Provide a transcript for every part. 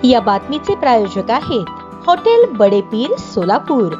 या बातमीचे प्रायोजक आहेत हॉटेल बडे पीर सोलापूर।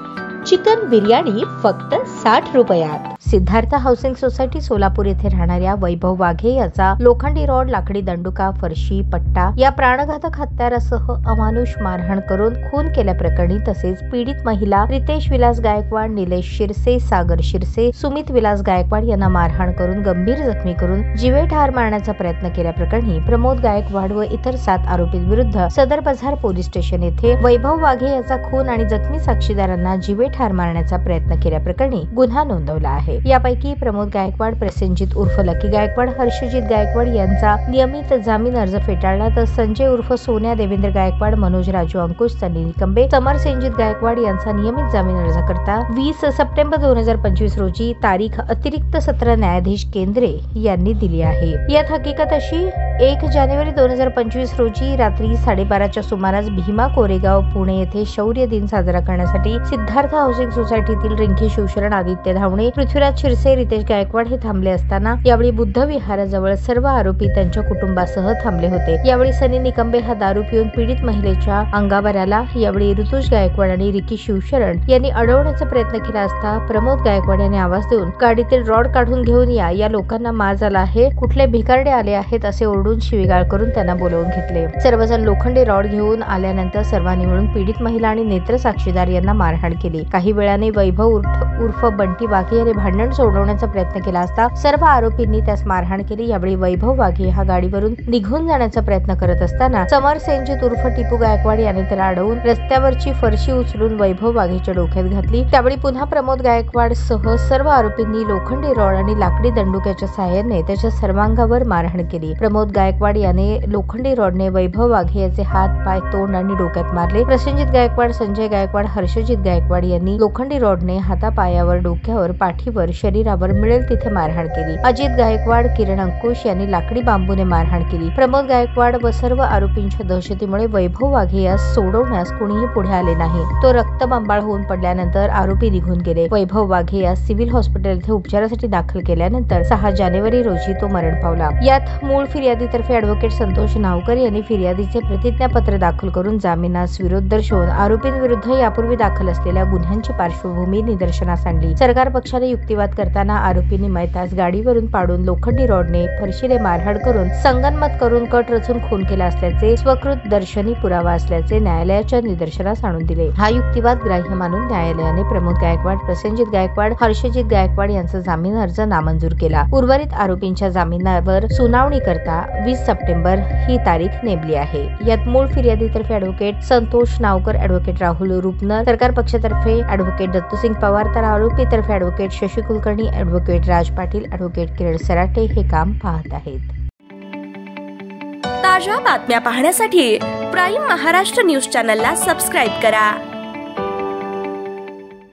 चिकन बिर्याणी फक्त 60 रुपयात। सिद्धार्थ हाऊसिंग सोसायटी सोलापूर येथे राहणाऱ्या वैभव वाघे याचा लोखंडी रॉड, लाकडी दंडुका, फरशी, पट्टा या प्राणघातक हत्यारासह अमानुष मारहाण करून खून केल्याप्रकरणी तसेच पीडित महिला रितेश विलास गायकवाड, निलेश शिरसे, सागर शिरसे, सुमित विलास गायकवाड यांना मारहाण करून गंभीर जखमी करून जीवे ठार मारण्याचा प्रयत्न केल्याप्रकरणी प्रमोद गायकवाड व इतर 7 आरोपींविरुद्ध सदर बाजार पोलीस स्टेशन येथे वैभव वाघे याचा खून आणि जखमी साक्षीदारांना जीवे ठार मारण्याचा प्रयत्न केल्याप्रकरणी गुन्हा नोंदवला आहे। यापैकी प्रमोद गायकवाड, प्रसेनजित उर्फ लकी गायकवाड, हर्षजित गायकवाड यांचा नियमित जामीन अर्ज फेटाळला तर संजय उर्फ सोन्या देवेंद्र गायकवाड, मनोज राजू अंकुश, सनी निकंबे, समर सेनजित गायकवाड यांचा नियमित जामीन अर्ज करता 20 सप्टेंबर 2025 रोजी तारीख अतिरिक्त सत्र न्यायाधीश केंद्रे यांनी दिली आहे। यात हकीकत अशी 1 जानेवारी 2025 रोजी रात्री 12:30च्या सुमारास भीमा कोरेगाव पुणे येथे शौर्य दिन साजरा करण्यासाठी सिद्धार्थ हाऊसिंग सोसायटीतील रिंकी शिवशरण, आदित्य धावणे, पृथ्वीराज शिरसे, रितेश गायकवाड हे थांबले असताना यावेळी बुद्ध विहाराजवळ सर्व आरोपी त्यांच्या कुटुंबासह थांबले होते। यावेळी सनी निकंबे हा दारू पिऊन पीडित महिलेच्या अंगावर आला। यावेळी ऋतुज गायकवाड आणि रिकी शिवशरण यांनी अडवण्याचा प्रयत्न केला असता प्रमोद गायकवाड यांनी आवाज देऊन गाडीतील रॉड काढून घेऊन या लोकांना माज आला आहे, कुठले भिकारडे आले आहेत असे ओरडून शिवीगाळ करून त्यांना बोलवून घेतले। सर्वजण लोखंडी रॉड घेऊन आल्यानंतर सर्वांनी मिळून पीडित महिला आणि नेत्र साक्षीदार यांना मारहाण केली। काही वेळाने वैभव उर्फ बंटी वाघे याने भांडण सोडवण्याचा प्रयत्न केला असता सर्व आरोपींनी त्यास मारहाण केली। यावेळी वैभव वाघे हा गाडीवरून निघून जाण्याचा प्रयत्न करत असताना समर सेनजित उर्फ टिपू गायकवाड याने त्याला अडवून रस्त्यावरची फरशी उचलून वैभव वाघेच्या डोक्यात घातली। त्यावेळी पुन्हा प्रमोद गायकवाड सह सर्व आरोपींनी लोखंडी रॉड आणि लाकडी दंडुक्याच्या सहाय्याने त्याच्या सर्वांगावर मारहाण केली। प्रमोद गायकवाड याने लोखंडी रॉडने वैभव वाघे याचे हात, पाय, तोंड आणि डोक्यात मारले। प्रसेनजित गायकवाड, संजय गायकवाड, हर्षजित गायकवाड यांनी लोखंडी रॉडने हातापायावर, डोक्यावर, पाठीवर, शरीरावर मिळेल तिथे मारहाण केली। अजित गायकवाड, किरण अंकुश यांनी लाकडी बांबूने मारहाण केली। प्रमोद गायकवाड व सर्व आरोपींच्या दहशतीमुळे वैभव वाघे यास सोडवण्यास कोणीही पुढे आले नाही। तो रक्तबंबाळ होऊन पडल्यानंतर आरोपी निघून गेले। वैभव वाघे यास सिव्हिल हॉस्पिटल येथे उपचारासाठी दाखल केल्यानंतर 6 जानेवारी रोजी तो मरण पावला। यात मूळ फिर्यादीतर्फे ॲडव्होकेट संतोष नावकर यांनी फिर्यादीचे प्रतिज्ञापत्र दाखल करून जामिनास विरोध दर्शवून आरोपींविरुद्ध यापूर्वी दाखल असलेल्या गुन्ह्यांची पार्श्वभूमी निदर्शनास आणली। सरकार पक्षाने युक्तिवाद करताना आरोपींनी मैतास गाडीवरून पाडून लोखंडी रॉडने, फरशीने मारहाण करून संगनमत करून कट रचून खून केला असल्याचे स्वकृत दर्शनी पुरावा असल्याचे न्यायालयाच्या निदर्शनास आणून दिले। हा युक्तिवाद ग्राह्य मानून न्यायालयाने प्रमोद गायकवाड, प्रसेनजित गायकवाड, हर्षजित गायकवाड यांचा जामीन अर्ज नामंजूर केला। उर्वरित आरोपींच्या जामिनावर सुनावणी करता 20 सप्टेंबर ही तारीख नेमली आहे। यात मूळ फिर्यादीतर्फे ॲडव्होकेट संतोष नावकर, ॲडव्होकेट राहुल रुपनर, सरकार पक्षातर्फे ॲडव्होकेट दत्तूसिंग पवार तर आरोपीतर्फे ॲडव्होकेट शशी कुलकर्णी, ॲडव्होकेट राज पाटील, ॲडव्होकेट किरण सराटे हे काम पाहत आहेत। ताज्या बातम्या पाहण्यासाठी प्राईम महाराष्ट्र न्यूज चॅनलला सबस्क्राईब करा।